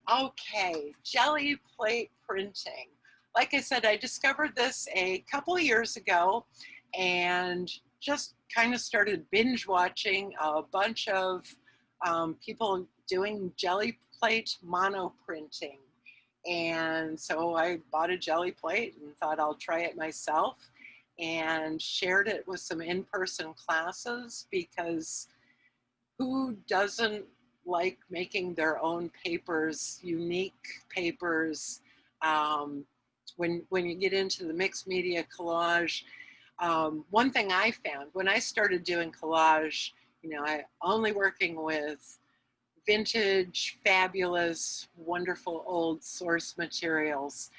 Okay, jelly plate printing. Like I said, I discovered this a couple of years ago and just kind of started binge watching a bunch of people doing jelly plate mono printing. And so I bought a jelly plate and thought I'll try it myself and shared it with some in-person classes because who doesn't like making their own papers, unique papers? Um, when you get into the mixed media collage, one thing I found when I started doing collage, I only working with vintage, fabulous, wonderful old source materials,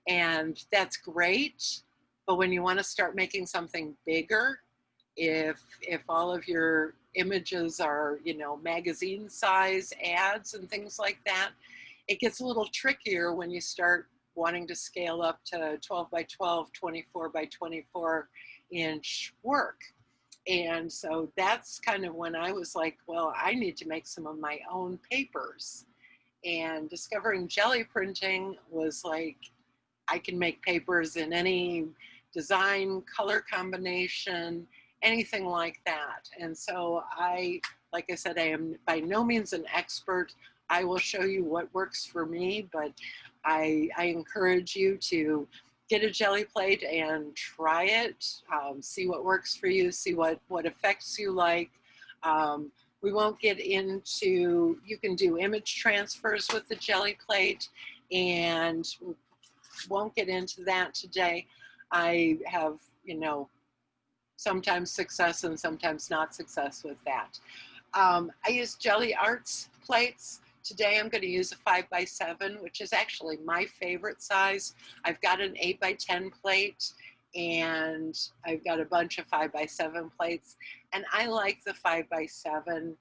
and that's great. But when you want to start making something bigger, if all of your images are, magazine size ads and things like that, it gets a little trickier when you start wanting to scale up to 12 by 12, 24 by 24 inch work. And so that's kind of when I was like, well, I need to make some of my own papers. And discovering jelly printing was like, I can make papers in any design, color combination, anything like that. And so like I said, I am by no means an expert. I will show you what works for me, but I encourage you to get a jelly plate and try it, see what works for you, see what effects you like. We won't get into, you can do image transfers with the jelly plate, and won't get into that today. I have, sometimes success and sometimes not success with that. I use Gelli Arts plates. Today I'm going to use a 5x7, which is actually my favorite size. I've got an 8x10 plate and I've got a bunch of 5x7 plates, and I like the 5x7.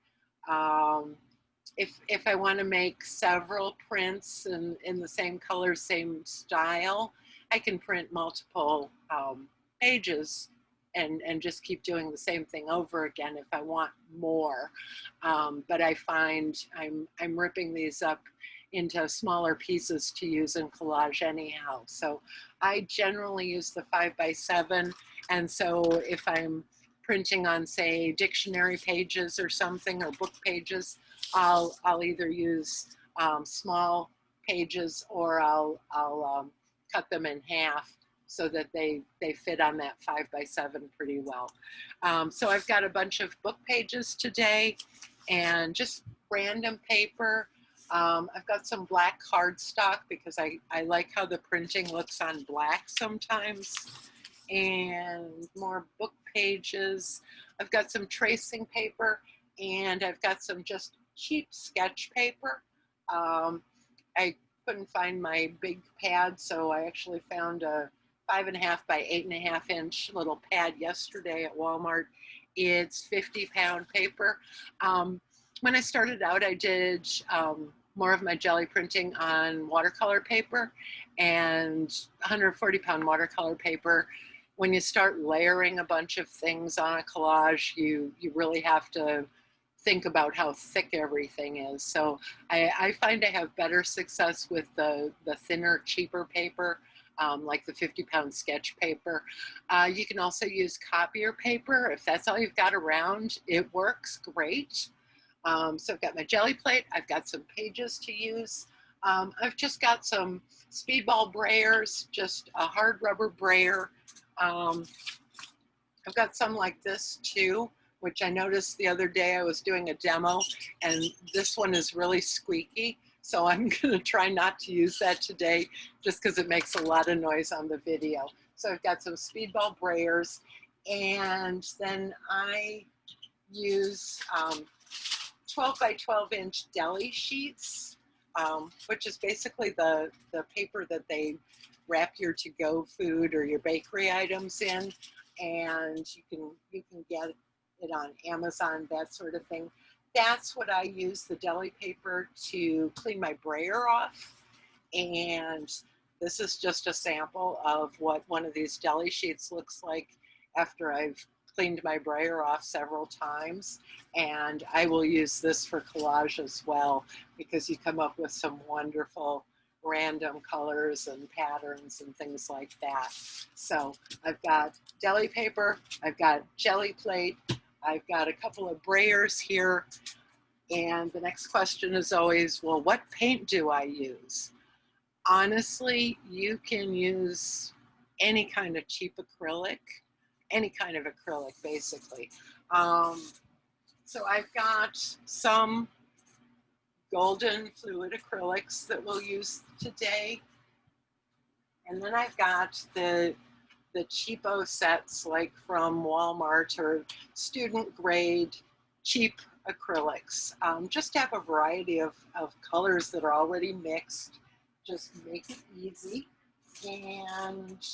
If I want to make several prints in the same color, same style, I can print multiple pages and just keep doing the same thing over again if I want more. But I find I'm ripping these up into smaller pieces to use in collage anyhow. So I generally use the 5x7. And so if I'm printing on, say, dictionary pages or something, or book pages, I'll either use small pages, or I'll cut them in half so that they fit on that 5x7 pretty well. So I've got a bunch of book pages today and just random paper. I've got some black cardstock because I like how the printing looks on black sometimes, and more book pages. I've got some tracing paper, and I've got some just cheap sketch paper. I couldn't find my big pad, so I actually found a 5.5 by 8.5 inch little pad yesterday at Walmart. It's 50-pound paper. When I started out, I did more of my jelly printing on watercolor paper and 140-pound watercolor paper. When you start layering a bunch of things on a collage, you really have to think about how thick everything is. So I find I have better success with the thinner, cheaper paper, like the 50-pound sketch paper. You can also use copier paper. If that's all you've got around, it works great. So I've got my jelly plate. I've got some pages to use. I've just got some speedball brayers, just a hard rubber brayer. I've got some like this too, which I noticed the other day. I was doing a demo and this one is really squeaky. So I'm going to try not to use that today just because it makes a lot of noise on the video. So I've got some speedball brayers, and then I use 12 by 12 inch deli sheets, which is basically the paper that they wrap your to-go food or your bakery items in, and you can get it on Amazon, that sort of thing. That's what I use the deli paper to clean my brayer off. And this is just a sample of what one of these deli sheets looks like after I've cleaned my brayer off several times, and I will use this for collage as well, because you come up with some wonderful random colors and patterns and things like that. So I've got deli paper, I've got jelly plate, I've got a couple of brayers here, and the next question is always, well, what paint do I use? Honestly, you can use any kind of cheap acrylic, any kind of acrylic basically. So I've got some golden fluid acrylics that we'll use today. And then I've got the cheapo sets like from Walmart or student grade cheap acrylics. Just have a variety of colors that are already mixed. Just make it easy. And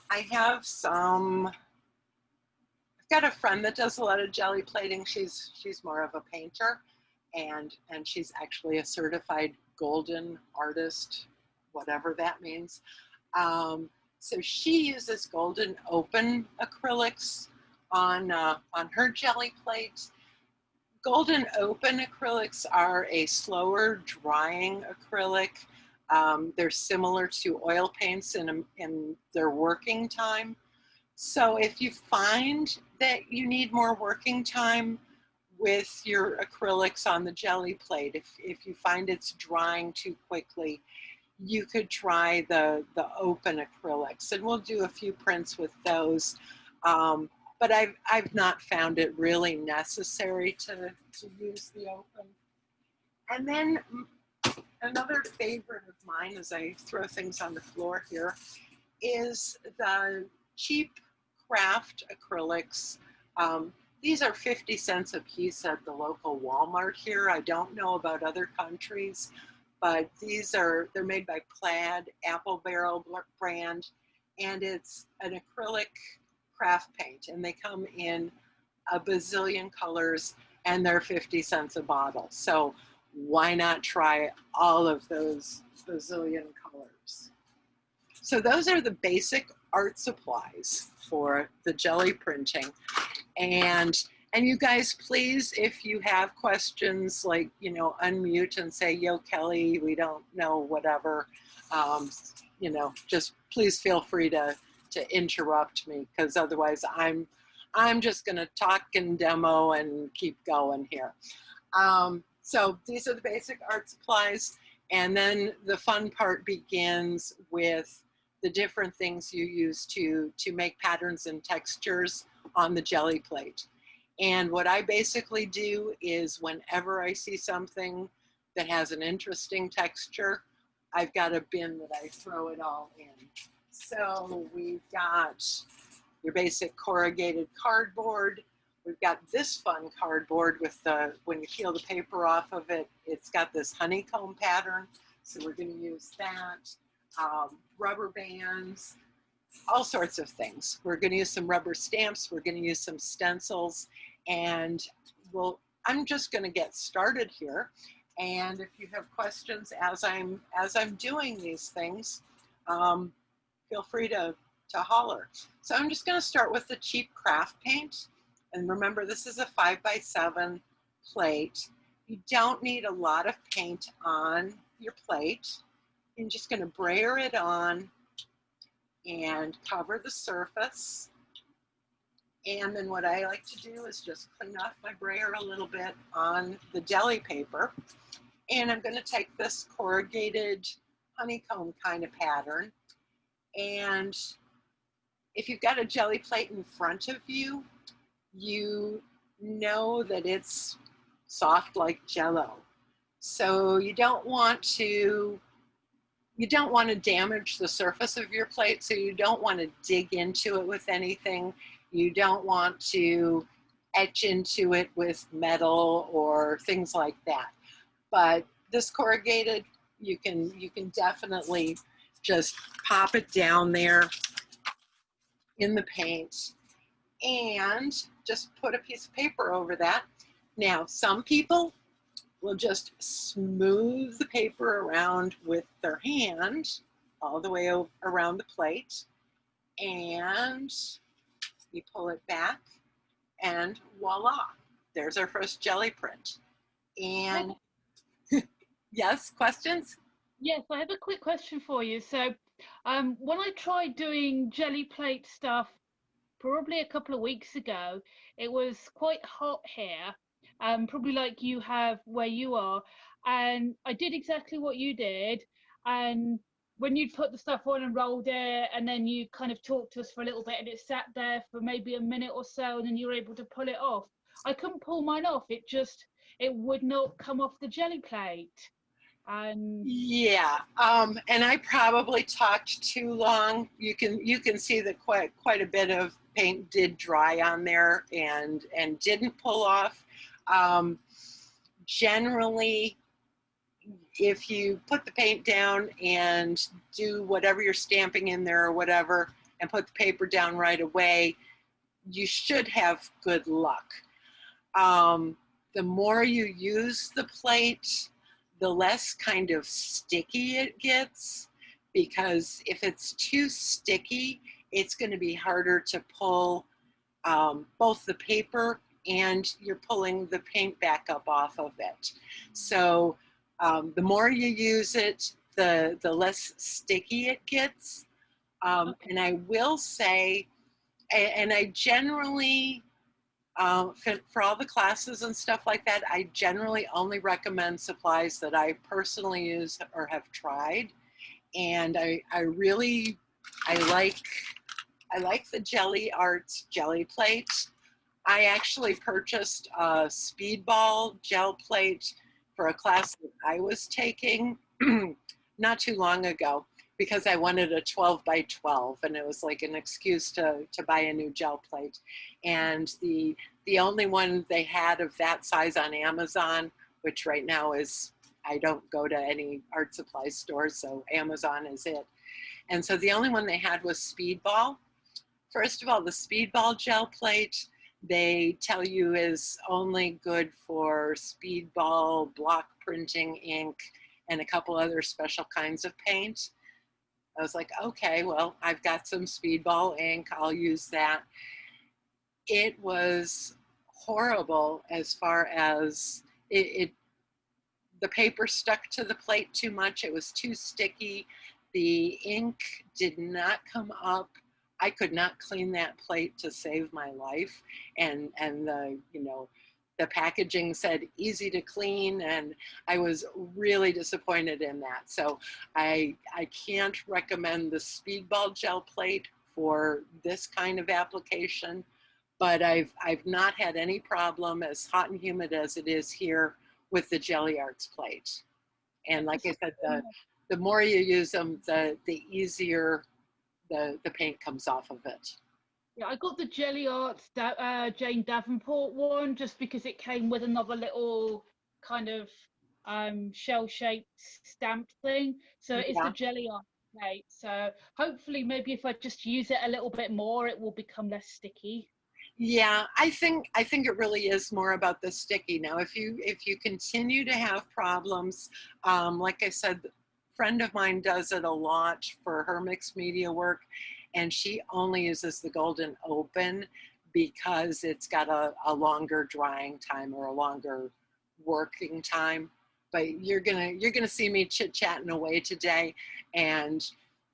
I have some, I've got a friend that does a lot of jelly plating. She's more of a painter, and she's actually a certified golden artist, whatever that means. So she uses golden open acrylics on her jelly plate. Golden open acrylics are a slower drying acrylic. They're similar to oil paints in their working time. So if you find that you need more working time with your acrylics on the jelly plate, if you find it's drying too quickly, you could try the open acrylics, and we'll do a few prints with those. But I've not found it really necessary to use the open. And then another favorite of mine, as I throw things on the floor here, is the cheap craft acrylics. These are 50 cents a piece at the local Walmart here. I don't know about other countries, but they're made by Plaid, Apple Barrel brand, and it's an acrylic craft paint, and they come in a bazillion colors, and they're 50 cents a bottle. So why not try all of those bazillion colors? So those are the basic art supplies for the jelly printing. And you guys, please, if you have questions, like, you know, unmute and say, yo, Kelly, we don't know, whatever. You know, just please feel free to interrupt me, because otherwise I'm just going to talk and demo and keep going here. So these are the basic art supplies. And then the fun part begins with the different things you use to make patterns and textures on the jelly plate. And what I basically do is, whenever I see something that has an interesting texture, I've got a bin that I throw it all in. So we've got your basic corrugated cardboard. We've got this fun cardboard with when you peel the paper off of it, it's got this honeycomb pattern. So we're going to use that. Rubber bands, all sorts of things. We're going to use some rubber stamps. We're going to use some stencils. And I'm just going to get started here. And if you have questions as I'm doing these things, feel free to holler. So I'm just going to start with the cheap craft paint. And remember, this is a 5x7 plate. You don't need a lot of paint on your plate. You're just going to brayer it on and cover the surface. And then what I like to do is just clean off my brayer a little bit on the deli paper. And I'm going to take this corrugated honeycomb kind of pattern. And if you've got a jelly plate in front of you, you know that it's soft like Jell-O. So you don't want to damage the surface of your plate, so you don't want to dig into it with anything. You don't want to etch into it with metal or things like that. But this corrugated, you can definitely just pop it down there in the paint and just put a piece of paper over that. Now, some people will just smooth the paper around with their hand all the way around the plate, and You pull it back and voila, there's our first jelly print. And yes, questions? Yes, I have a quick question for you. So, when I tried doing jelly plate stuff probably a couple of weeks ago, it was quite hot here, probably like you have where you are. And I did exactly what you did. And when you put the stuff on and rolled it, and then you kind of talked to us for a little bit, and it sat there for maybe a minute or so, and then you were able to pull it off. I couldn't pull mine off. It would not come off the jelly plate. And Yeah, and I probably talked too long. You can see that quite a bit of paint did dry on there and didn't pull off. Generally, if you put the paint down and do whatever you're stamping in there or whatever, and put the paper down right away, you should have good luck. The more you use the plate, the less kind of sticky it gets, because if it's too sticky, it's going to be harder to pull both the paper and you're pulling the paint back up off of it. So the more you use it, the less sticky it gets. okay. And I will say, and I generally, for all the classes and stuff like that, I generally only recommend supplies that I personally use or have tried. And I like the Gelli Arts jelly plate. I actually purchased a speedball gel plate for a class that I was taking not too long ago, because I wanted a 12 by 12, and it was like an excuse to buy a new gel plate. And the only one they had of that size on Amazon, which right now is, I don't go to any art supply stores, so Amazon is it. And so the only one they had was speedball. First of all, the speedball gel plate, they tell you is only good for speedball, block printing ink, and a couple other special kinds of paint. I was like, okay, well, I've got some speedball ink, I'll use that. It was horrible as far as the paper stuck to the plate too much. It was too sticky. The ink did not come up. I could not clean that plate to save my life. And the packaging said easy to clean, and I was really disappointed in that. So I can't recommend the speedball gel plate for this kind of application, but I've not had any problem, as hot and humid as it is here, with the Gelli Arts plate. And like I said, the more you use them, the easier the paint comes off of it. Yeah, I got the Jelly Arts Jane Davenport one just because it came with another little kind of shell-shaped stamp thing. So it's the Yeah. Jelly Arts plate. So hopefully, maybe if I just use it a little bit more, it will become less sticky. Yeah, I think it really is more about the sticky. Now, if you continue to have problems, like I said, a friend of mine does it a lot for her mixed media work, and she only uses the Golden Open because it's got a longer drying time or a longer working time. But you're gonna see me chit-chatting away today, and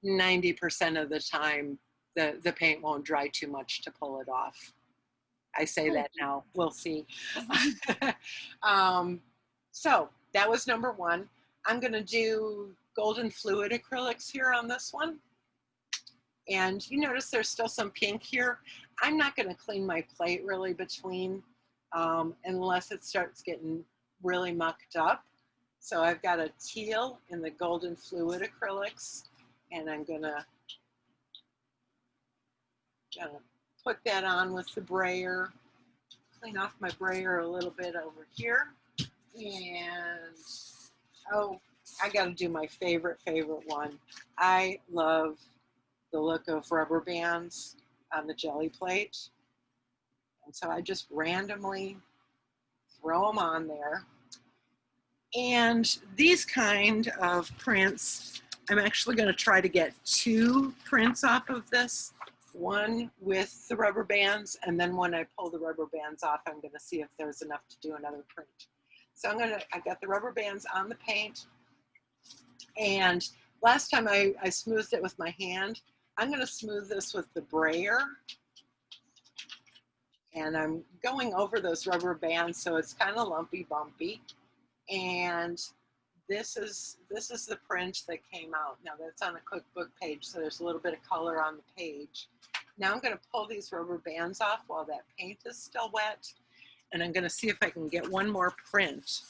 90% of the time the paint won't dry too much to pull it off. I say Oh, that now, we'll see. So that was number one. I'm gonna do golden fluid acrylics here on this one. And you notice there's still some pink here. I'm not gonna clean my plate really between unless it starts getting really mucked up. So I've got a teal in the golden fluid acrylics, and I'm gonna put that on with the brayer. Clean off my brayer a little bit over here. And, oh, I got to do my favorite one. I love the look of rubber bands on the jelly plate. And so I just randomly throw them on there. And these kind of prints, I'm actually going to try to get 2 prints off of this. one with the rubber bands, and then when I pull the rubber bands off, I'm gonna see if there's enough to do another print. So I've got the rubber bands on the paint, and last time I smoothed it with my hand. I'm gonna smooth this with the brayer, and I'm going over those rubber bands so it's kind of lumpy bumpy. And this is the print that came out. Now that's on a cookbook page, so there's a little bit of color on the page. Now I'm going to pull these rubber bands off while that paint is still wet, and I'm going to see if I can get one more print.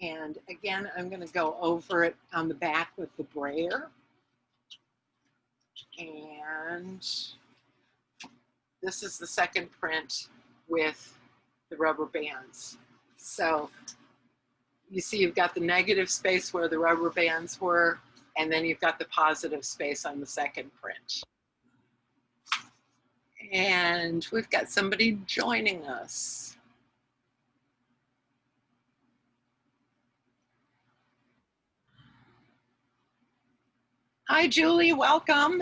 And again, I'm going to go over it on the back with the brayer. And this is the second print with the rubber bands. So you see you've got the negative space where the rubber bands were, and then you've got the positive space on the second print. And we've got somebody joining us. Hi, Julie, welcome.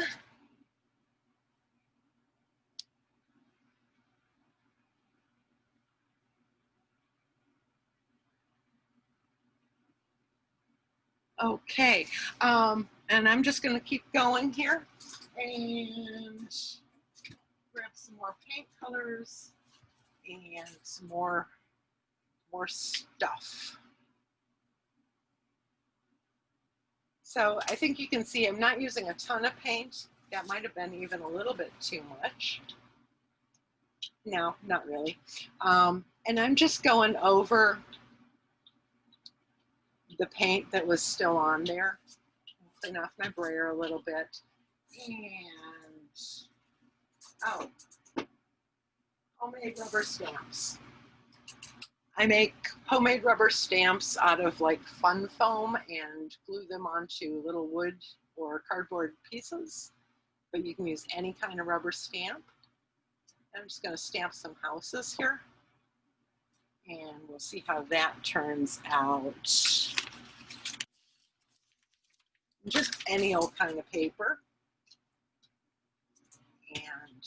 Okay, and I'm just going to keep going here and grab some more paint colors and some more stuff. So I think you can see I'm not using a ton of paint. That might have been even a little bit too much. No, not really. And I'm just going over the paint that was still on there. I'll clean off my brayer a little bit. And, oh, homemade rubber stamps. I make homemade rubber stamps out of like fun foam and glue them onto little wood or cardboard pieces, but you can use any kind of rubber stamp. I'm just going to stamp some houses here, and we'll see how that turns out. Just any old kind of paper. And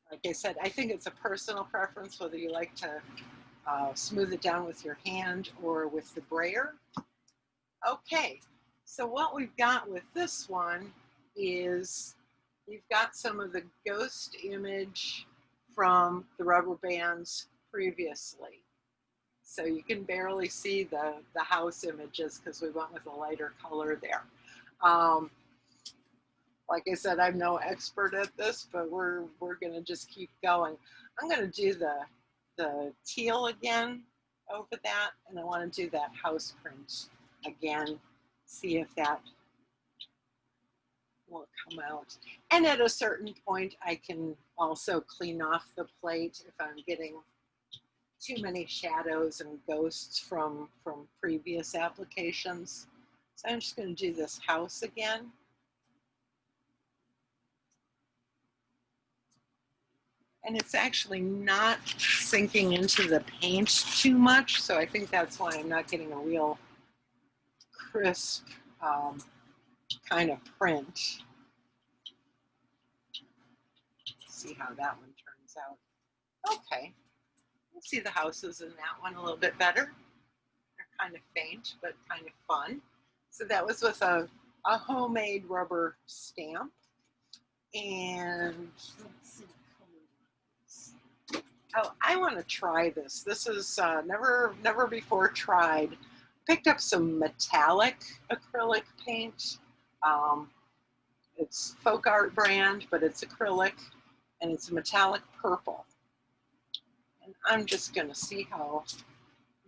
like I said, I think it's a personal preference whether you like to smooth it down with your hand or with the brayer. Okay, so what we've got with this one is we've got some of the ghost image from the rubber bands previously. So you can barely see the house images because we went with a lighter color there. Like I said, I'm no expert at this, but we're gonna just keep going. I'm gonna do the teal again over that, and I want to do that house print again, see if that will come out. And at a certain point, I can also clean off the plate if I'm getting too many shadows and ghosts from previous applications. So I'm just going to do this house again. And it's actually not sinking into the paint too much, so I think that's why I'm not getting a real crisp kind of print. See how that one turns out. Okay, we'll see the houses in that one a little bit better. They're kind of faint, but kind of fun. So that was with a homemade rubber stamp. And let's see. Oh, I want to try this. This is never before tried. Picked up some metallic acrylic paint. It's Folk Art brand, but it's acrylic, and it's a metallic purple. And I'm just going to see how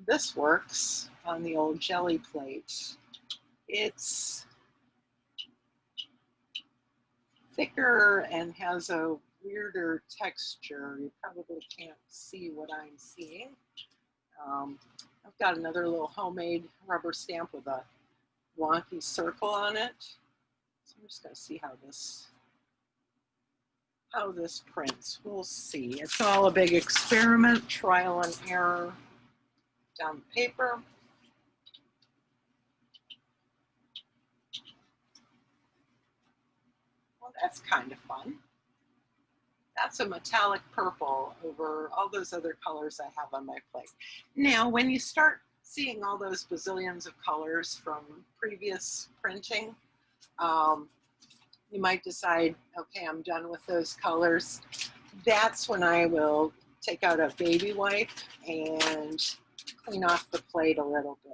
this works on the old Gelli plate. It's thicker and has a weirder texture. You probably can't see what I'm seeing. I've got another little homemade rubber stamp with a wonky circle on it. So I'm just going to see how this prints. We'll see. It's all a big experiment, trial and error down the paper. that's kind of fun. That's a metallic purple over all those other colors I have on my plate. Now, when you start seeing all those bazillions of colors from previous printing, you might decide, okay, I'm done with those colors. That's when I will take out a baby wipe and clean off the plate a little bit.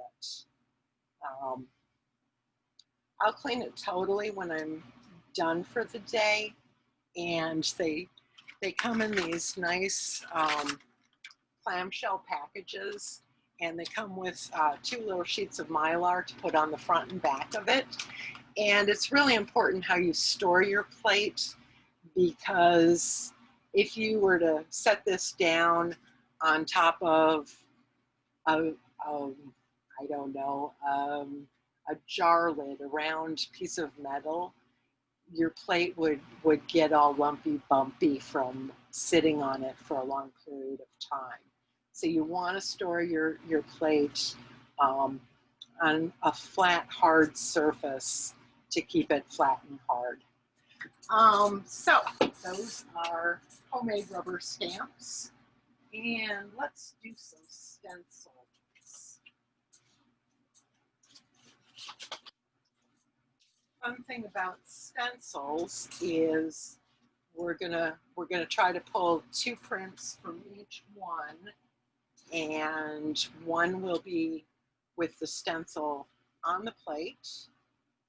I'll clean it totally when I'm done for the day, and they come in these nice clamshell packages, and they come with 2 little sheets of Mylar to put on the front and back of it. And it's really important how you store your plate, because if you were to set this down on top of I don't know, a jar lid, a round piece of metal, your plate would get all lumpy bumpy from sitting on it for a long period of time. So you want to store your plate on a flat, hard surface to keep it flat and hard. So those are homemade rubber stamps, and let's do some stencils. Fun thing about stencils is we're gonna try to pull 2 prints from each one, and one will be with the stencil on the plate,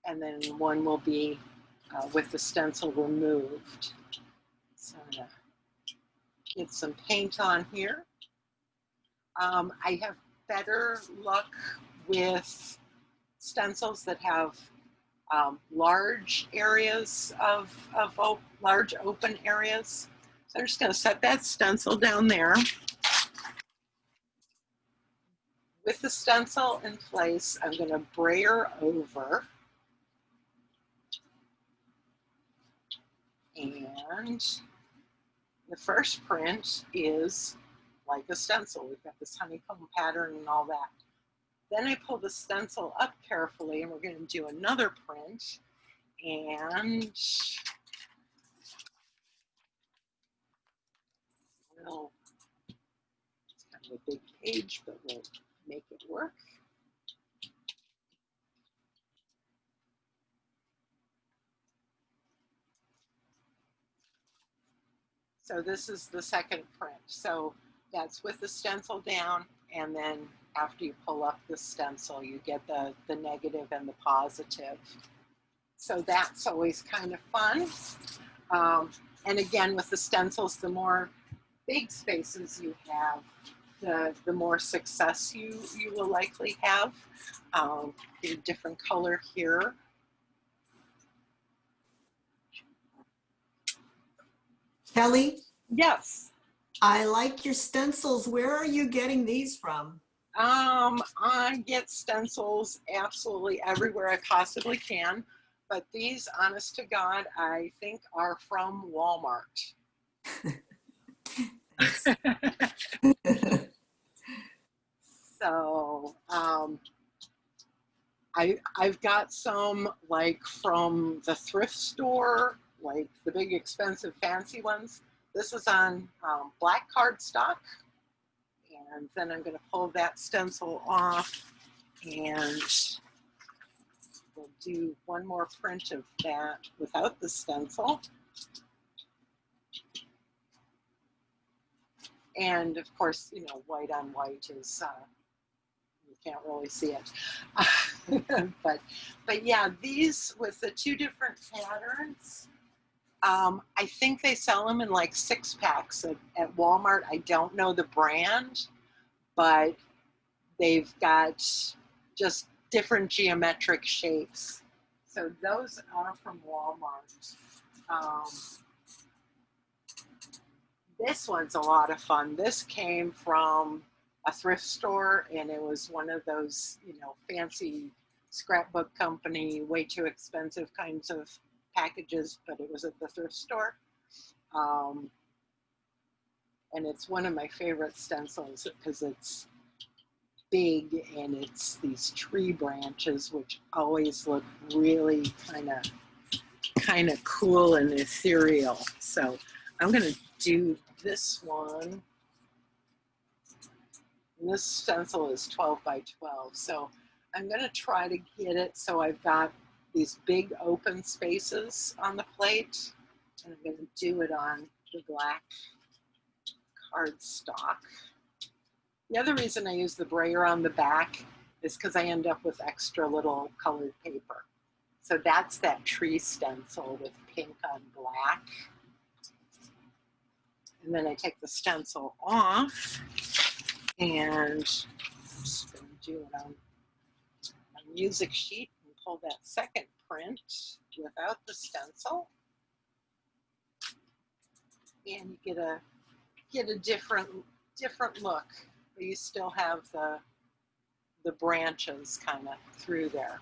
and then one will be with the stencil removed. So I'm gonna get some paint on here. I have better luck with stencils that have large areas of large open areas. So I'm just going to set that stencil down there. With the stencil in place, I'm going to brayer over. And the first print is like a stencil. We've got this honeycomb pattern and all that. Then I pull the stencil up carefully, and we're going to do another print. And we'll, it's kind of a big page, but we'll make it work. So this is the second print. So that's with the stencil down, and then after you pull up the stencil, you get the negative and the positive. So that's always kind of fun. And again, with the stencils, the more big spaces you have, the more success you will likely have. Get a different color here. Kelly? Yes. I like your stencils. Where are you getting these from? I get stencils absolutely everywhere I possibly can, but these, honest to God, I think are from Walmart. So I've got some like from the thrift store, like the big expensive fancy ones. This is on black cardstock, and then I'm going to pull that stencil off, and we'll do one more print of that without the stencil. And of course, you know, white on white is, you can't really see it. but yeah, these with the 2 different patterns, I think they sell them in like 6-packs at Walmart. I don't know the brand, but they've got just different geometric shapes. So those are from Walmart. This one's a lot of fun. This came from a thrift store, and it was one of those, you know, fancy scrapbook company, way too expensive kinds of packages, but it was at the thrift store. And it's one of my favorite stencils because it's big, and it's these tree branches, which always look really kind of kind of cool and ethereal. So I'm going to do this one. And this stencil is 12 by 12. So I'm going to try to get it so I've got these big open spaces on the plate. And I'm going to do it on the black cardstock. The other reason I use the brayer on the back is because I end up with extra little colored paper. So that's that tree stencil with pink on black. And then I take the stencil off and I'm just going to do it on my music sheet and pull that second print without the stencil. And you get a different look, but you still have the branches kind of through there.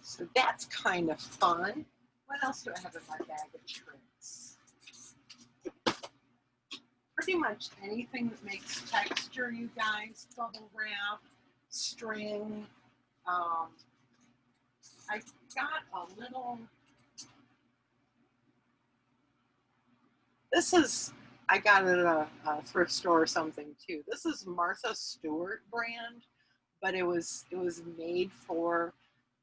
So that's kind of fun. What else do I have in my bag of tricks? Pretty much anything that makes texture, you guys. Bubble wrap, string. I got a little, I got it at a thrift store or something too. This is Martha Stewart brand, but it was made for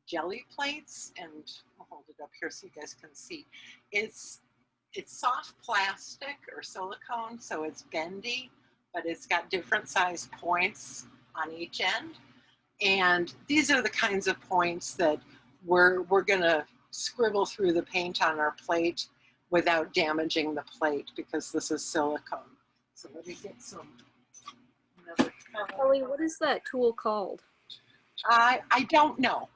Gelli plates, and I'll hold it up here so you guys can see. It's soft plastic or silicone, so it's bendy, but it's got different size points on each end. And these are the kinds of points that we're gonna scribble through the paint on our plate without damaging the plate because this is silicone. So let me get another color. Kelly, what is that tool called? I don't know.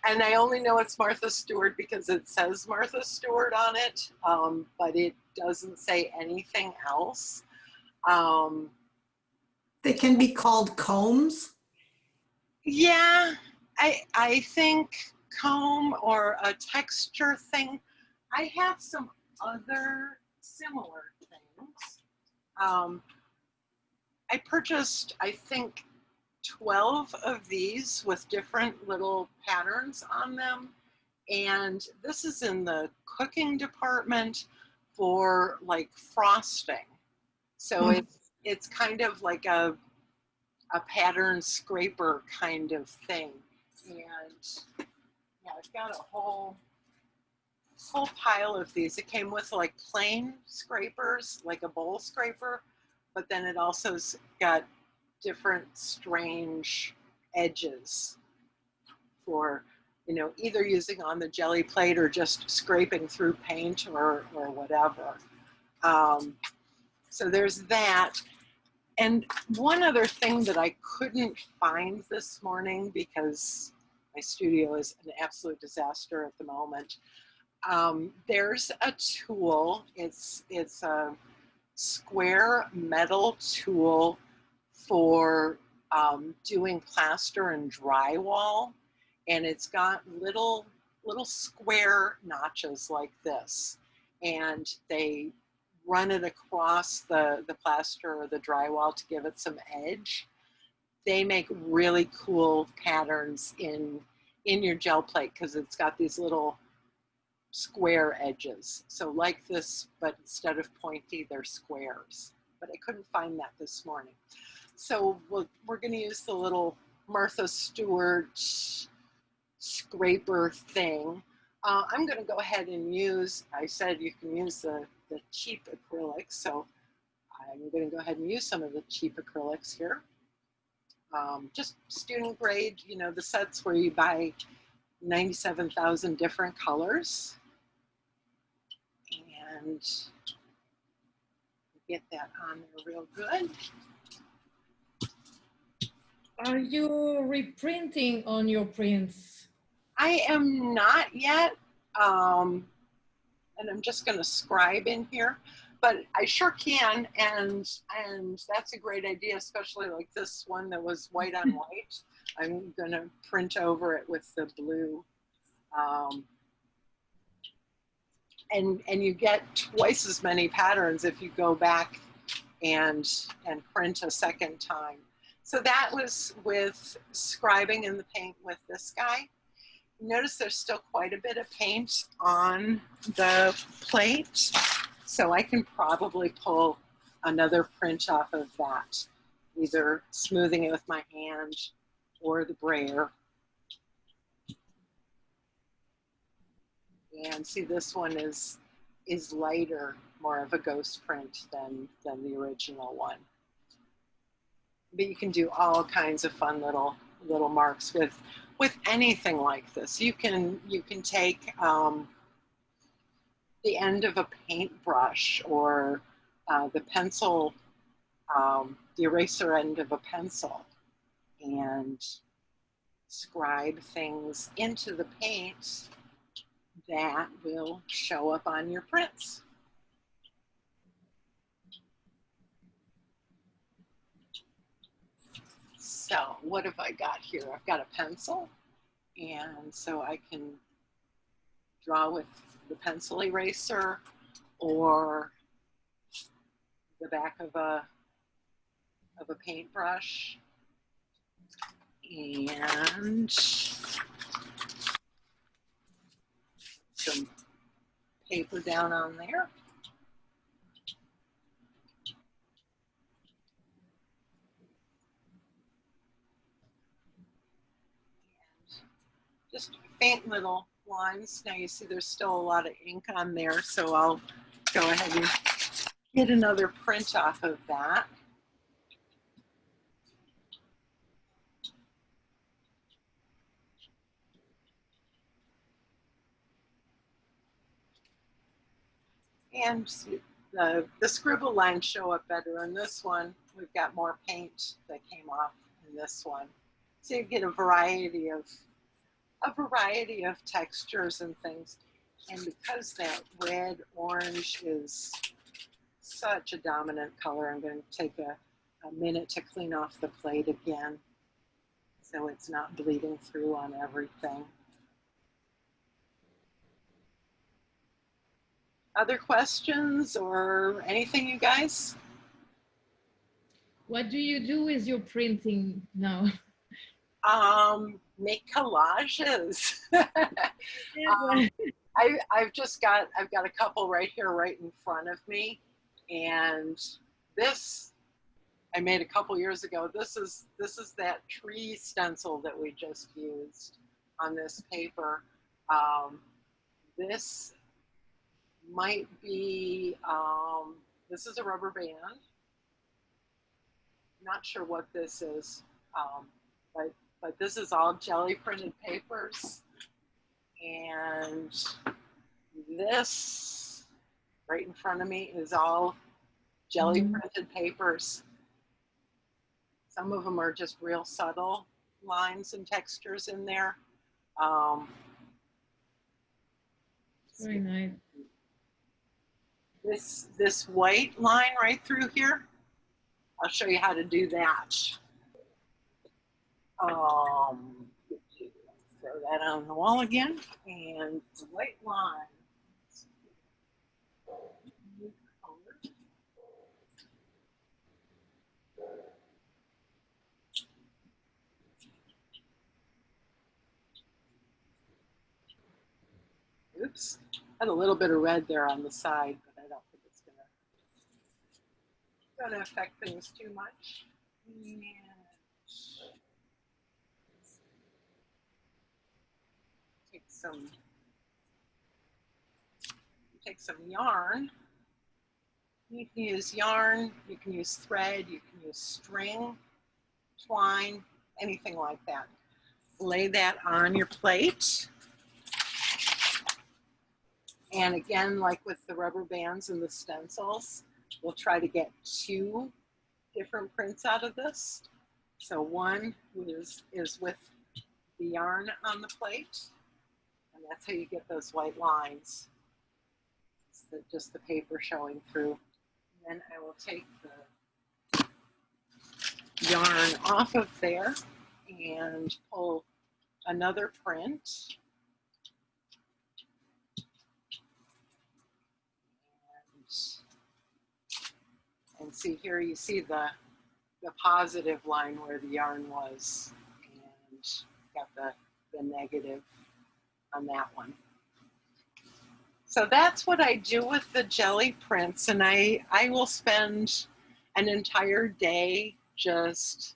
And I only know it's Martha Stewart because it says Martha Stewart on it, but it doesn't say anything else. They can be called combs. Yeah, I think comb or a texture thing. I have some other similar things. I purchased, I think, 12 of these with different little patterns on them. And this is in the cooking department for like frosting. So it's kind of like a pattern scraper kind of thing. And yeah, I've got a whole pile of these. It came with like plain scrapers, like a bowl scraper, but then it also's got different strange edges for, you know, either using on the Gelli plate or just scraping through paint or whatever. So there's that. And one other thing that I couldn't find this morning because my studio is an absolute disaster at the moment. There's a tool. It's a square metal tool for doing plaster and drywall, and it's got little square notches like this, and they run it across the plaster or the drywall to give it some edge. They make really cool patterns in your gel plate because it's got these little square edges. So like this, but instead of pointy, they're squares. But I couldn't find that this morning. So we're going to use the little Martha Stewart scraper thing. I'm going to go ahead and use, I said you can use the cheap acrylics, so I'm going to go ahead and use some of the cheap acrylics here. Just student grade, you know, the sets where you buy 97,000 different colors. And get that on there real good. Are you reprinting on your prints? I am not yet, and I'm just going to scribe in here, but I sure can, and that's a great idea, especially like this one that was white on white. I'm going to print over it with the blue, and you get twice as many patterns if you go back and print a second time. So that was with scribing in the paint with this guy. Notice there's still quite a bit of paint on the plate, so I can probably pull another print off of that, either smoothing it with my hand or the brayer. And see, this one is lighter, more of a ghost print than the original one. But you can do all kinds of fun little marks with anything like this. You can take the end of a paintbrush or the pencil, the eraser end of a pencil, and scribe things into the paint that will show up on your prints. So what have I got here? I've got a pencil, and so I can draw with the pencil eraser or the back of a paintbrush, and some paper down on there. Just faint little lines. Now you see there's still a lot of ink on there, so I'll go ahead and get another print off of that. And the scribble lines show up better in this one. We've got more paint that came off in this one. So you get a variety of textures and things. And because that red orange is such a dominant color, I'm going to take a minute to clean off the plate again so it's not bleeding through on everything. Other questions or anything, you guys? What do you do with your printing now? Make collages. I've got a couple right here, right in front of me, and this I made a couple years ago. This is that tree stencil that we just used on this paper. This might be, this is a rubber band. Not sure what this is, but this is all Gelli printed papers. And this right in front of me is all Gelli printed papers. Some of them are just real subtle lines and textures in there. Very nice. This white line right through here, I'll show you how to do that. Throw that on the wall again, and the white line. Oops, had a little bit of red there on the side, but I don't think it's gonna affect things too much. And take some yarn. You can use yarn, you can use thread, you can use string, twine, anything like that. Lay that on your plate. And again, like with the rubber bands and the stencils, we'll try to get 2 different prints out of this. So one is with the yarn on the plate, and that's how you get those white lines. It's just the paper showing through. And then I will take the yarn off of there and pull another print. And see here, you see the positive line where the yarn was, and got the negative on that one. So that's what I do with the Gelli prints, and I will spend an entire day just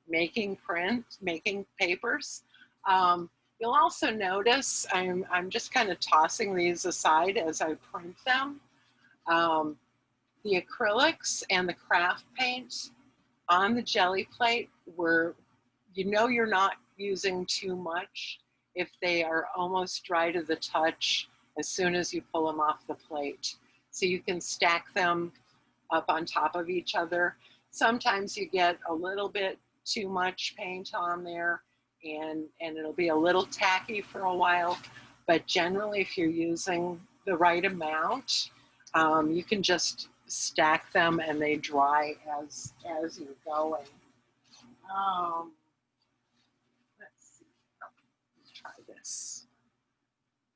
making papers. You'll also notice I'm just kind of tossing these aside as I print them. The acrylics and the craft paint on the Gelli plate were, you know, you're not using too much if they are almost dry to the touch as soon as you pull them off the plate. So you can stack them up on top of each other. Sometimes you get a little bit too much paint on there and it'll be a little tacky for a while, but generally if you're using the right amount, you can just stack them and they dry as you're going. Let's see, let's try this.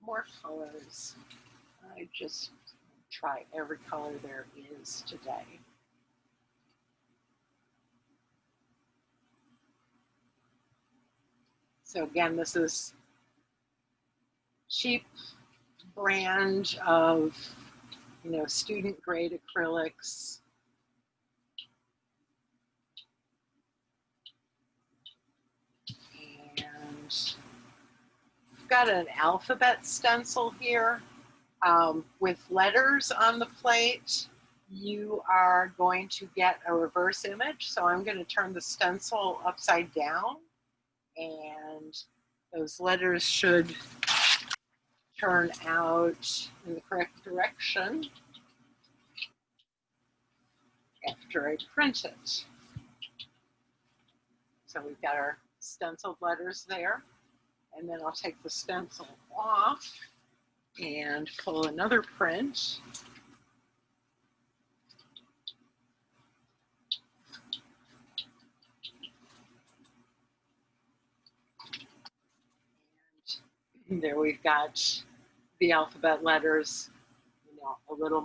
More colors. I just try every color there is today. So again, this is cheap brand of, you know, student grade acrylics. And I've got an alphabet stencil here with letters on the plate. You are going to get a reverse image. So I'm going to turn the stencil upside down and those letters should turn out in the correct direction after I print it. So we've got our stenciled letters there, and then I'll take the stencil off and pull another print. And there we've got the alphabet letters, you know, a little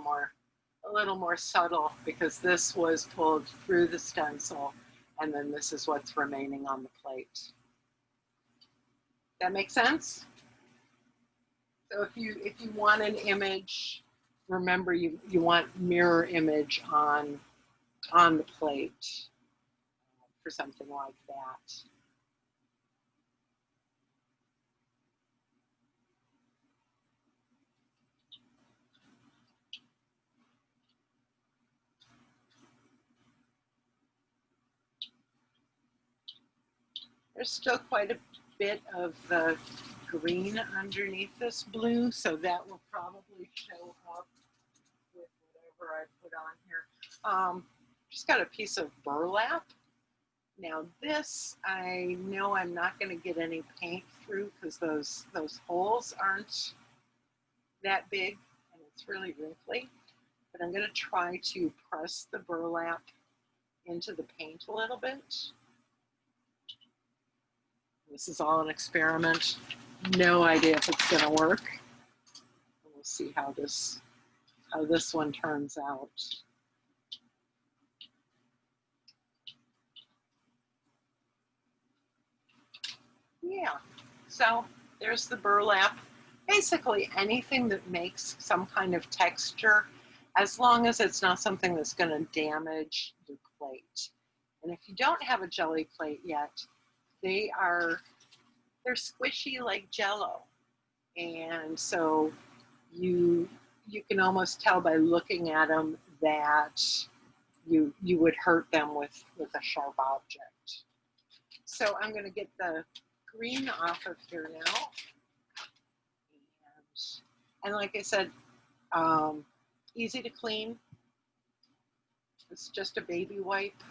more subtle because this was pulled through the stencil and then this is what's remaining on the plate. That make sense? So if you want an image, remember you want mirror image on the plate for something like that. There's still quite a bit of the green underneath this blue, so that will probably show up with whatever I put on here. Just got a piece of burlap. Now this, I know I'm not going to get any paint through because those holes aren't that big and it's really wrinkly, but I'm going to try to press the burlap into the paint a little bit. This is all an experiment. No idea if it's going to work. We'll see how this one turns out. Yeah, so there's the burlap. Basically anything that makes some kind of texture, as long as it's not something that's going to damage your plate. And if you don't have a Gelli plate yet, they're squishy like Jell-O, and so you can almost tell by looking at them that you would hurt them with a sharp object. So I'm going to get the green off of here now, and like I said, easy to clean. It's just a baby wipe.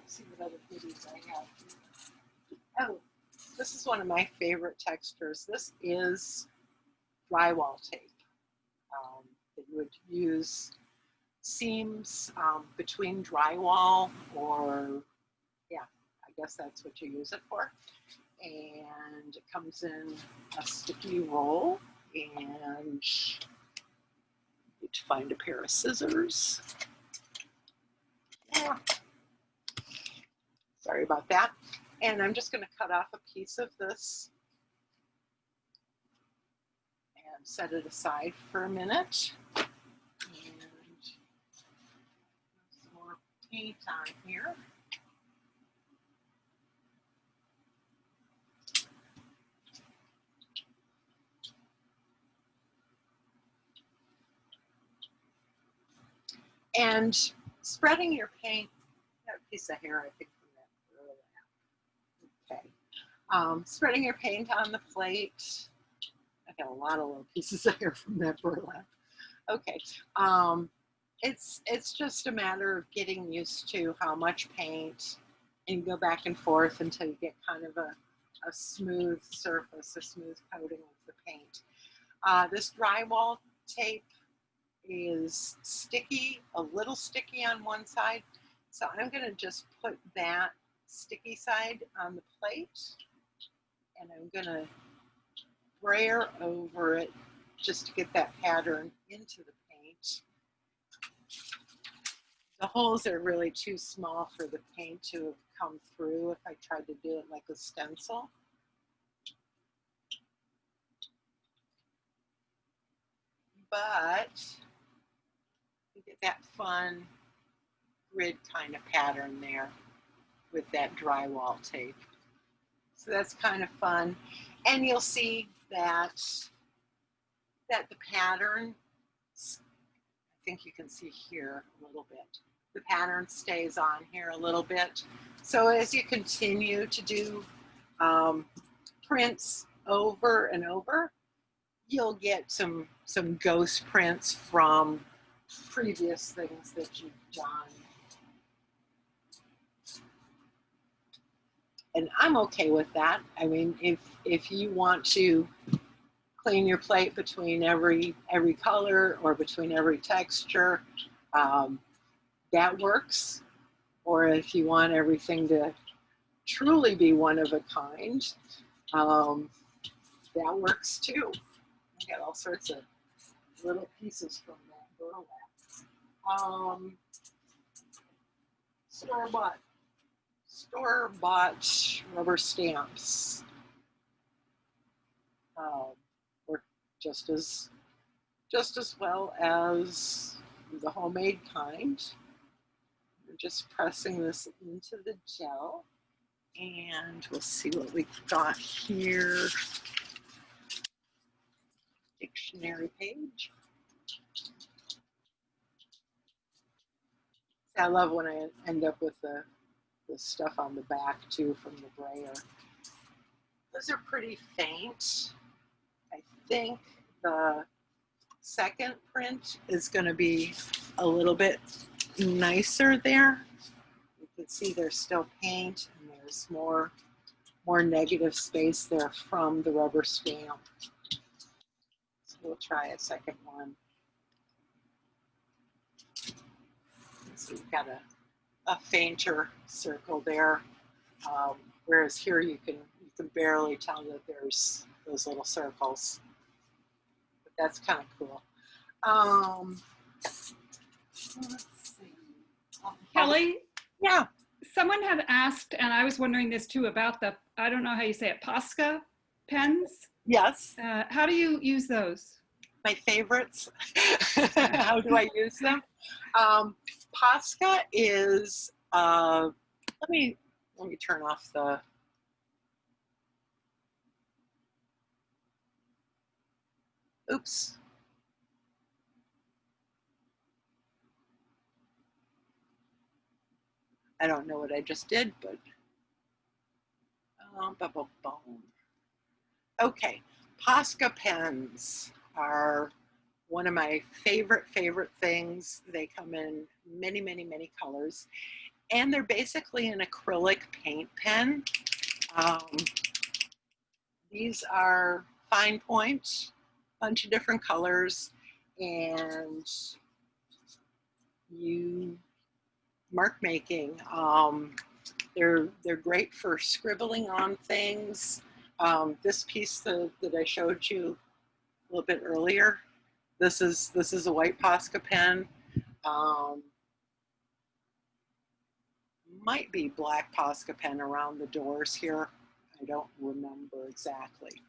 See what other goodies I have. Oh, this is one of my favorite textures. This is drywall tape that you would use seams between drywall, or yeah, I guess that's what you use it for. And it comes in a sticky roll, and you need to find a pair of scissors. Ah, sorry about that. And I'm just going to cut off a piece of this and set it aside for a minute. And some more paint on here. And spreading your paint, that piece of hair, I think, from that burlap. Okay. Spreading your paint on the plate. I got a lot of little pieces of hair from that burlap. Okay. It's just a matter of getting used to how much paint, and you go back and forth until you get kind of a smooth surface, a smooth coating of the paint. This drywall tape is sticky, a little sticky on one side. So I'm going to just put that sticky side on the plate, and I'm going to brayer over it just to get that pattern into the paint. The holes are really too small for the paint to have come through if I tried to do it like a stencil. But you get that fun grid kind of pattern there with that drywall tape. So that's kind of fun. And you'll see that the pattern, I think you can see here a little bit, the pattern stays on here a little bit. So as you continue to do prints over and over, you'll get some ghost prints from previous things that you've done. And I'm okay with that. I mean, if you want to clean your plate between every color or between every texture, that works. Or if you want everything to truly be one of a kind, that works too. I got all sorts of little pieces from that burlap. Store-bought rubber stamps work just as well as the homemade kind. We're just pressing this into the gel, and we'll see what we've got here. Dictionary page. I love when I end up with the stuff on the back too from the brayer. Those are pretty faint. I think the second print is going to be a little bit nicer there. You can see there's still paint and there's more negative space there from the rubber stamp. So we'll try a second one. So we've got a fainter circle there, whereas here you can barely tell that there's those little circles. But that's kind of cool. Let's see. Kelly? Yeah. Someone had asked, and I was wondering this too, about the, I don't know how you say it, Posca pens? Yes. How do you use those? My favorites. How do I use them? Posca is, let me turn off the, oops. I don't know what I just did, but, okay, Posca pens are one of my favorite things. They come in many colors, and they're basically an acrylic paint pen. These are fine point, bunch of different colors, and you mark making. They're great for scribbling on things. This piece that I showed you a little bit earlier, this is a white Posca pen. might be black Posca pen around the doors here. I don't remember exactly,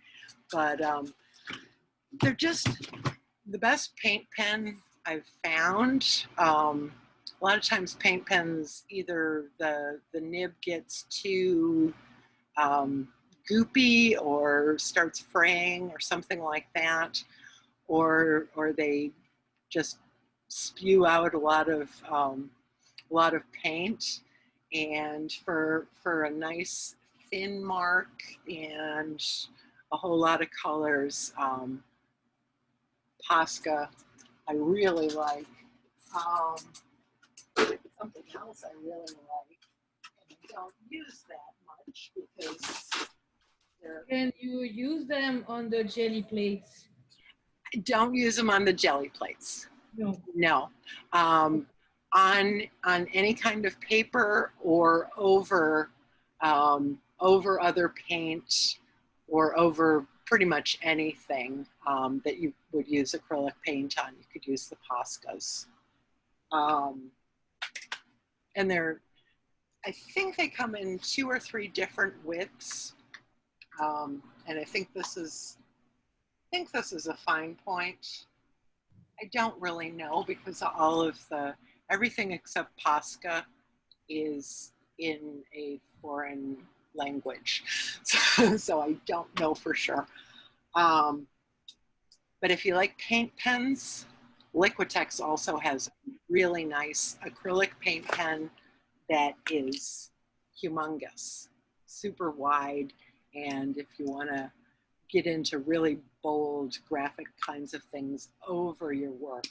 but they're just the best paint pen I've found. A lot of times paint pens, either the nib gets too goopy or starts fraying or something like that, or they just spew out a lot of paint. And for a nice thin mark and a whole lot of colors, Posca I really like. Something else I really like, and I don't use that much because Can you use them on the jelly plates? I don't use them on the jelly plates. No. No. On any kind of paper or over other paint or over pretty much anything that you would use acrylic paint on, you could use the Poscas. And I think they come in 2 or 3 different widths. And I think this is a fine point. I don't really know because all of everything except Posca is in a foreign language. So I don't know for sure. But if you like paint pens, Liquitex also has a really nice acrylic paint pen that is humongous, super wide. And if you want to get into really bold graphic kinds of things over your work,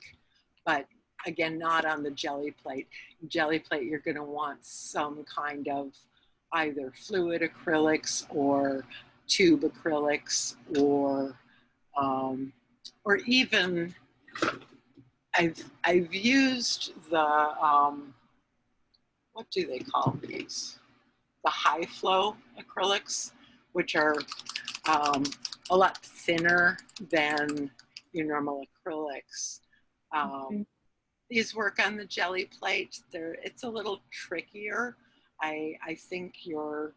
but again, not on the jelly plate. Jelly plate, you're going to want some kind of either fluid acrylics or tube acrylics, or even I've used the what do they call these? The high flow acrylics, which are a lot thinner than your normal acrylics. These work on the jelly plate. It's a little trickier. I think your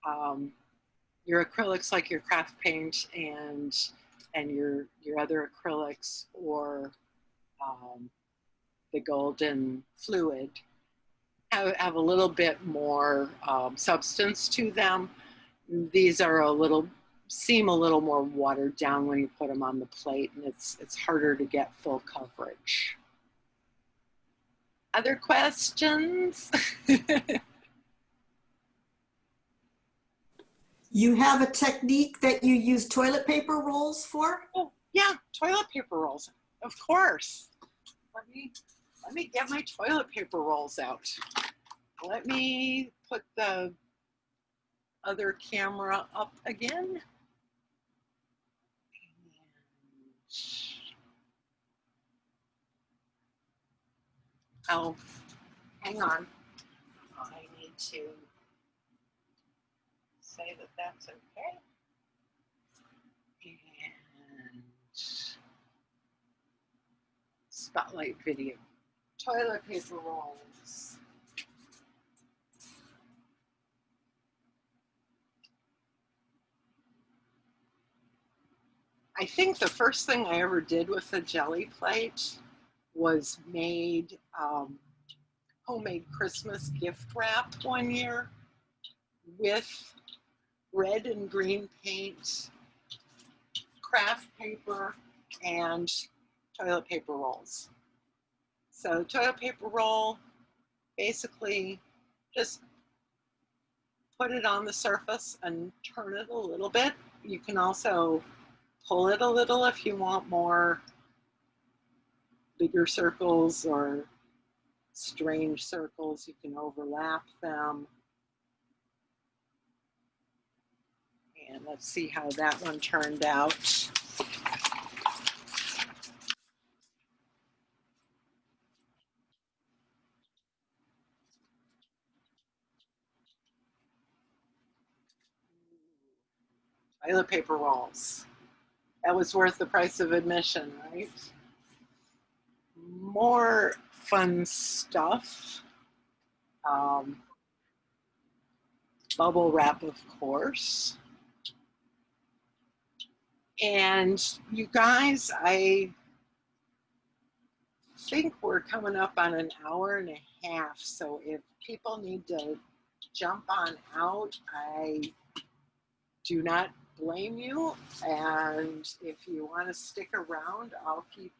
acrylics, like your craft paint and your other acrylics, or the golden fluid, have a little bit more substance to them. These are seem a little more watered down when you put them on the plate, and it's harder to get full coverage. Other questions? You have a technique that you use toilet paper rolls for? Oh, yeah, toilet paper rolls, of course. Let me get my toilet paper rolls out. Let me put the other camera up again. Oh, hang on. I need to say that that's okay. And spotlight video. Toilet paper rolls. I think the first thing I ever did with the jelly plate was made homemade Christmas gift wrap one year with red and green paint, craft paper, and toilet paper rolls. So toilet paper roll, basically just put it on the surface and turn it a little bit. You can also pull it a little if you want more bigger circles or strange circles. You can overlap them. And let's see how that one turned out. Toilet paper rolls. That was worth the price of admission, right? More fun stuff. bubble wrap, of course. And you guys, I think we're coming up on an hour and a half. So if people need to jump on out, I do not blame you. And if you want to stick around, I'll keep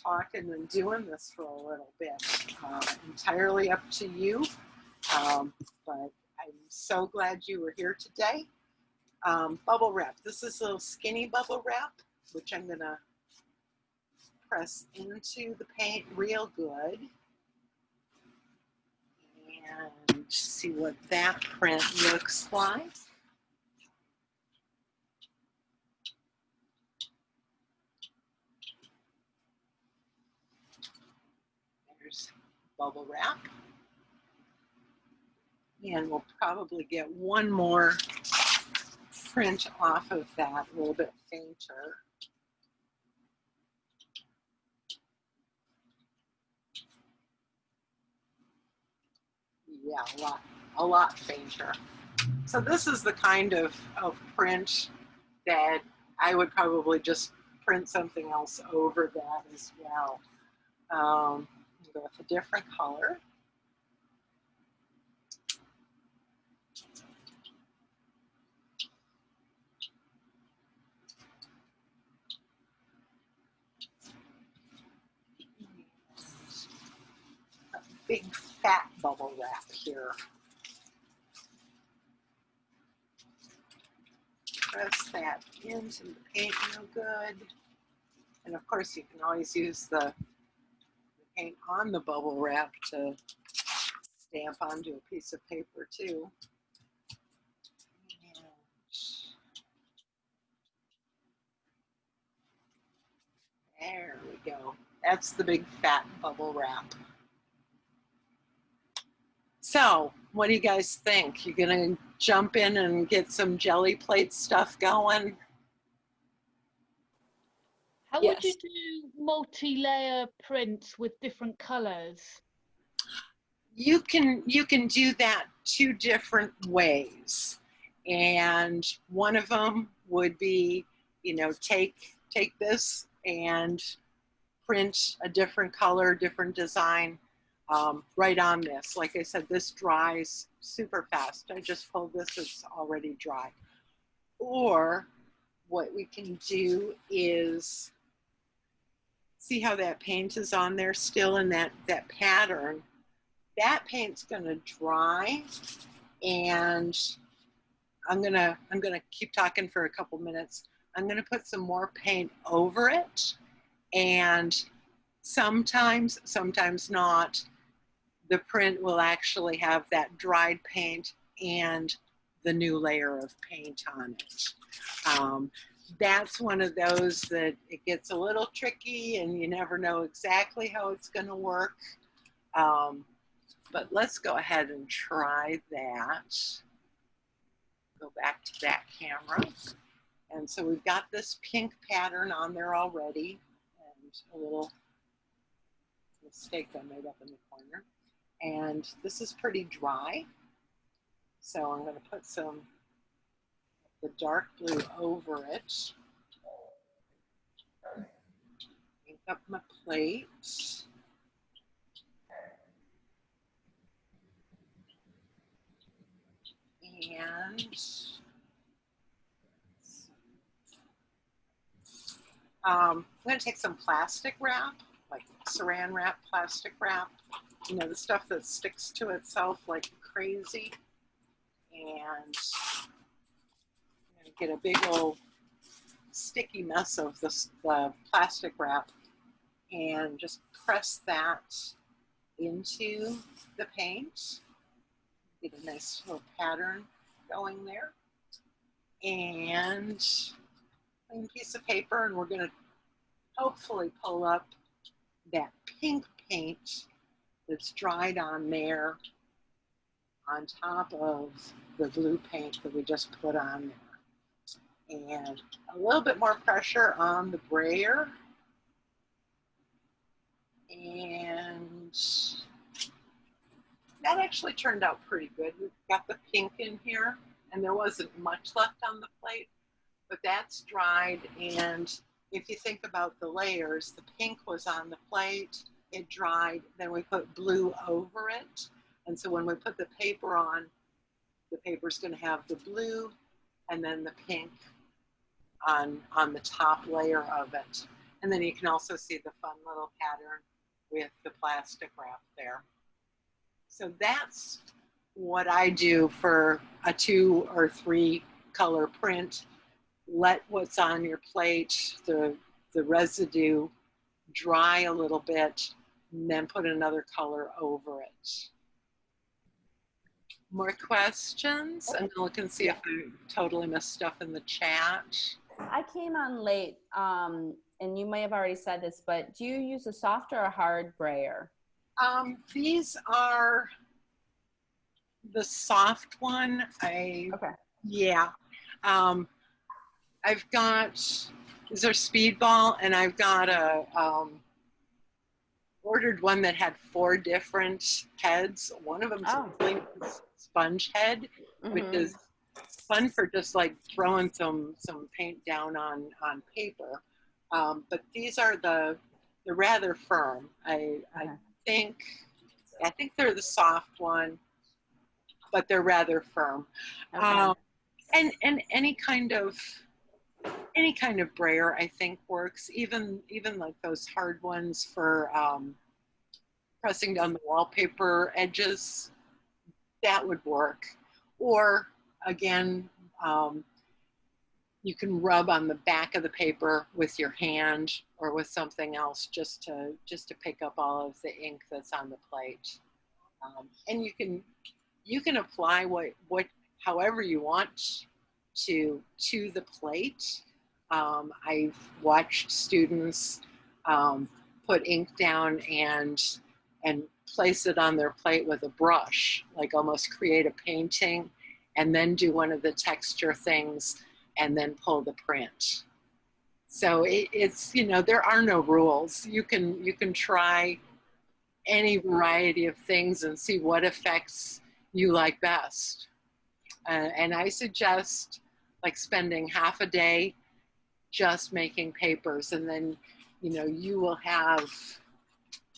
talking and doing this for a little bit. Entirely up to you. But I'm so glad you were here today. Bubble wrap. This is a little skinny bubble wrap, which I'm gonna press into the paint real good and see what that print looks like. There's bubble wrap. And we'll probably get one more print off of that, a little bit fainter. Yeah, a lot fainter. So this is the kind of print that I would probably just print something else over that as well. Go with a different color. Big fat bubble wrap here. Press that into the paint real good. And of course you can always use the paint on the bubble wrap to stamp onto a piece of paper too. And there we go. That's the big fat bubble wrap. So, what do you guys think? You gonna jump in and get some Gelli plate stuff going? How would you Yes. do multi-layer prints with different colors? You can do that two different ways. And one of them would be, you know, take this and print a different color, different design right on this. Like I said, this dries super fast. I just pulled this, it's already dry. Or what we can do is, see how that paint is on there still in that pattern. That paint's gonna dry, and I'm gonna keep talking for a couple minutes. I'm gonna put some more paint over it, and sometimes not, the print will actually have that dried paint and the new layer of paint on it. That's one of those that it gets a little tricky and you never know exactly how it's going to work. But let's go ahead and try that. Go back to that camera. And so we've got this pink pattern on there already, and a little mistake I made up in the corner. And this is pretty dry. So I'm going to put some the dark blue over it. Ink up my plate. And I'm going to take some plastic wrap, like saran wrap, plastic wrap, you know, the stuff that sticks to itself like crazy. And I'm going to get a big old sticky mess of the plastic wrap and just press that into the paint. Get a nice little pattern going there. And clean piece of paper, and we're going to hopefully pull up that pink paint that's dried on there on top of the blue paint that we just put on there. And a little bit more pressure on the brayer. And that actually turned out pretty good. We've got the pink in here, and there wasn't much left on the plate, but that's dried. And if you think about the layers, the pink was on the plate, it dried, then we put blue over it. And so when we put the paper on, the paper's gonna have the blue and then the pink on the top layer of it. And then you can also see the fun little pattern with the plastic wrap there. So that's what I do for a 2 or 3 color print. Let what's on your plate, the residue, dry a little bit, and then put another color over it. More questions? I'm gonna look and see if I totally missed stuff in the chat. I came on late, and you may have already said this, but do you use a soft or a hard brayer? These are the soft one. Okay. Yeah. I've got, these are Speedball, and I've got a, ordered one that had 4 different heads. One of them's a really sponge head, which is fun for just like throwing some paint down on paper. But these are the rather firm. I think they're the soft one, but they're rather firm. Okay. And any kind of brayer I think works. Even like those hard ones for pressing down the wallpaper edges, that would work. Or again, you can rub on the back of the paper with your hand or with something else just to pick up all of the ink that's on the plate. And you can apply what however you want to the plate. I've watched students put ink down and place it on their plate with a brush, like almost create a painting, and then do one of the texture things and then pull the print. So it's, you know, there are no rules. You can try any variety of things and see what effects you like best. And I suggest like spending half a day just making papers, and then, you know, you will have,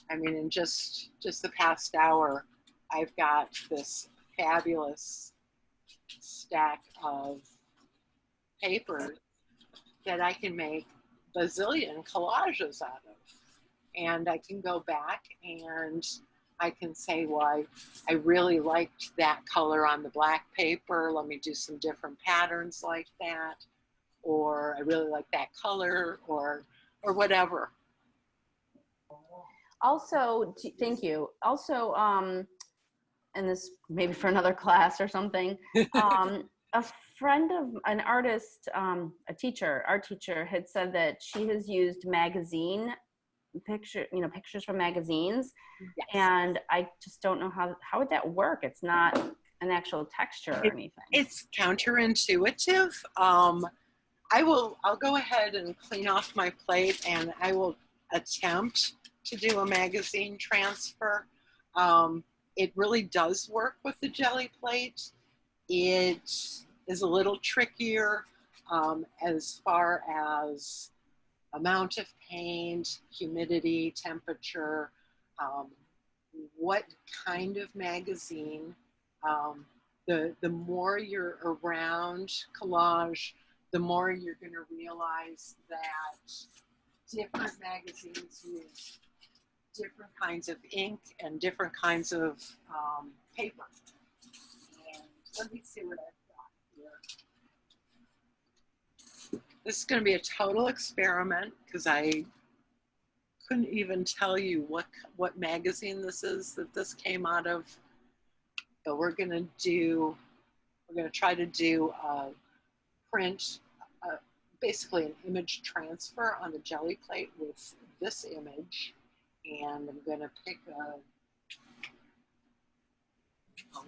I mean, in just the past hour, I've got this fabulous stack of papers that I can make bazillion collages out of. And I can go back and I can say, well, I really liked that color on the black paper. Let me do some different patterns like that. Or I really like that color, or whatever. Also, thank you. Also, and this maybe for another class or something, a friend of an artist, a art teacher had said that she has used pictures from magazines. Yes. And I just don't know how would that work? It's not an actual texture or anything. It's counterintuitive. I'll go ahead and clean off my plate, and I will attempt to do a magazine transfer. It really does work with the Gelli plate. It is a little trickier as far as amount of paint, humidity, temperature, what kind of magazine. The more you're around collage, the more you're going to realize that different magazines use different kinds of ink and different kinds of paper. And let me see what I've got here. This is going to be a total experiment because I couldn't even tell you what magazine this is that this came out of. But we're going to try to do a print, basically an image transfer on the Gelli plate with this image. And I'm going to pick a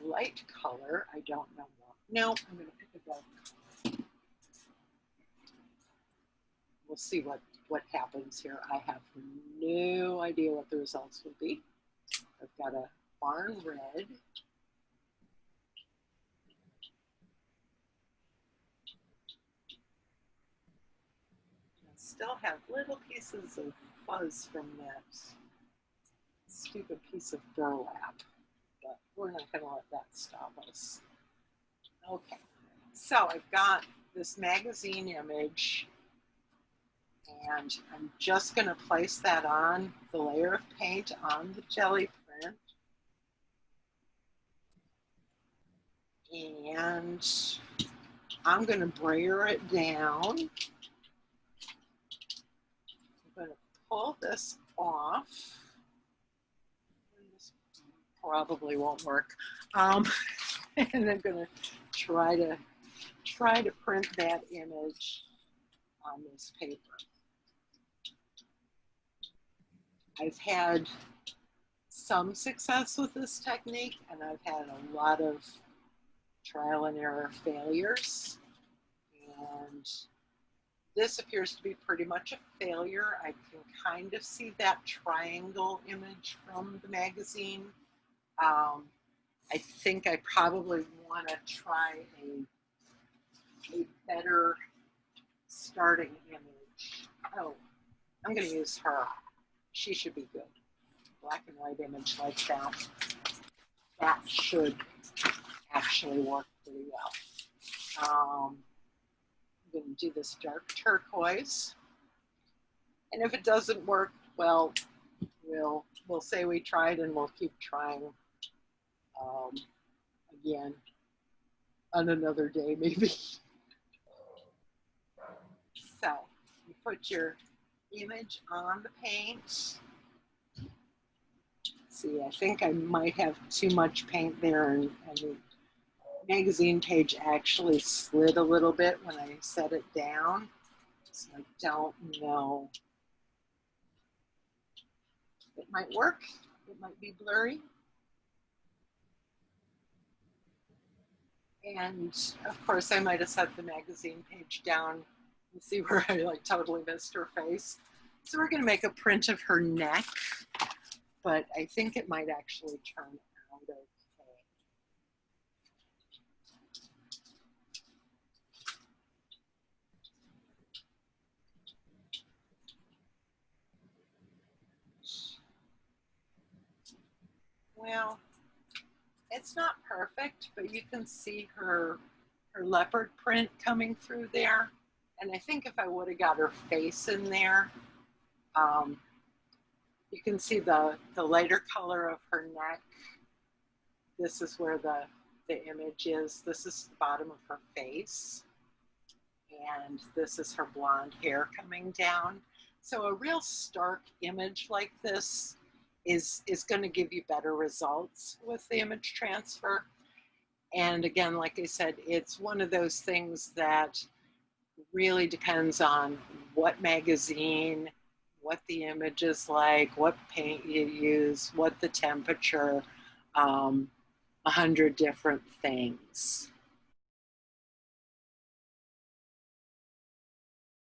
light color. I don't know what. No, I'm going to pick a dark color. We'll see what happens here. I have no idea what the results will be. I've got to barn red. I still have little pieces of fuzz from that stupid piece of burlap, but we're not going to let that stop us. Okay, so I've got this magazine image, and I'm just going to place that on the layer of paint on the Gelli print. And I'm going to brayer it down. I'm going to pull this off. This probably won't work. And I'm going to try to print that image on this paper. I've had some success with this technique, and I've had a lot of trial and error failures. And this appears to be pretty much a failure. I can kind of see that triangle image from the magazine. I think I probably want to try a better starting image. Oh, I'm going to use her. She should be good. Black and white image like that. That should actually work pretty well. I'm going to do this dark turquoise. And if it doesn't work, well, we'll say we tried, and we'll keep trying again on another day maybe. So you put your image on the paint. See, I think I might have too much paint there, and the magazine page actually slid a little bit when I set it down. So I don't know. It might work. It might be blurry. And of course, I might have set the magazine page down. You see where I like totally missed her face. So we're going to make a print of her neck, but I think it might actually turn out okay. Well, it's not perfect, but you can see her leopard print coming through there. And I think if I would have got her face in there, you can see the lighter color of her neck. This is where the image is. This is the bottom of her face. And this is her blonde hair coming down. So a real stark image like this is going to give you better results with the image transfer. And again, like I said, it's one of those things that really depends on what magazine, what the image is like, what paint you use, what the temperature, 100 different things.